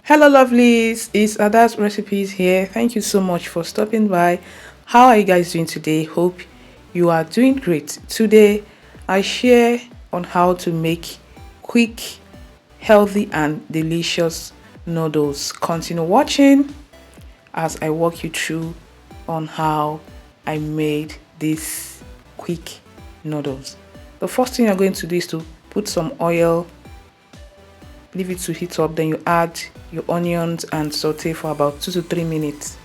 Hello lovelies, it's Ada's Recipes here. Thank you so much for stopping by. How are you guys doing today? Hope you are doing great. Today I share on how to make quick, healthy and delicious noodles. Continue watching as I walk you through on how I made these quick noodles. The first thing you're going to do is to put some oil, leave it to heat up, then you add your onions and saute for about 2 to 3 minutes.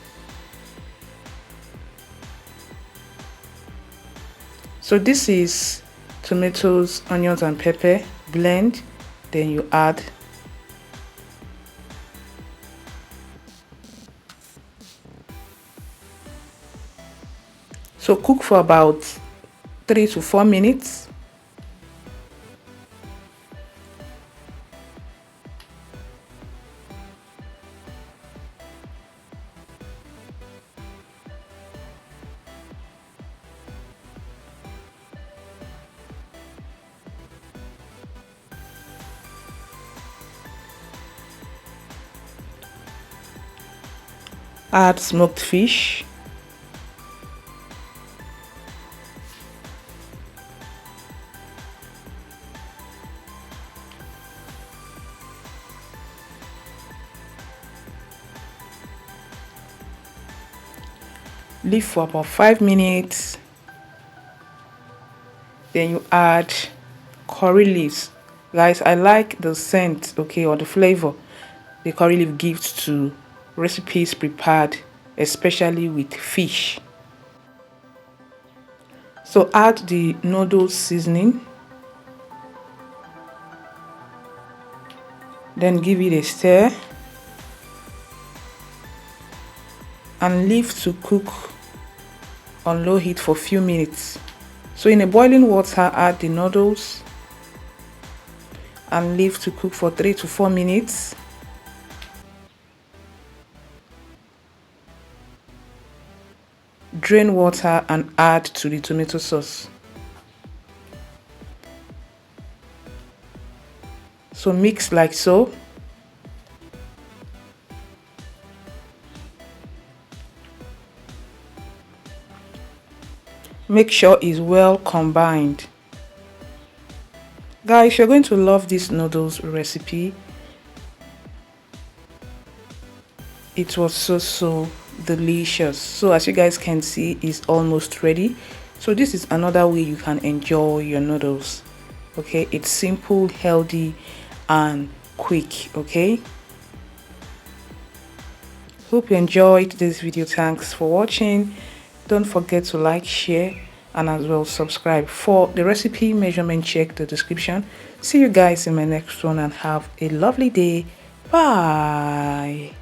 So this is tomatoes, onions and pepper blend, then you add so cook for about 3 to 4 minutes. Add smoked fish, leave for about 5 minutes, then you add curry leaves. Guys, I like the scent, okay, or the flavor the curry leaf gives to recipes prepared especially with fish. So add the noodles seasoning, then give it a stir and leave to cook on low heat for a few minutes. So in a boiling water, add the noodles and leave to cook for 3 to 4 minutes. Drain water and add to the tomato sauce. So mix like so. Make sure it's well combined. Guys, you're going to love this noodles recipe. It was so delicious. So as you guys can see, it's almost ready. So this is another way you can enjoy your noodles. Okay, it's simple, healthy and quick. Okay, hope you enjoyed this video. Thanks for watching. Don't forget to like, share and as well subscribe. For the recipe measurement, check the description. See you guys in my next one and have a lovely day. Bye.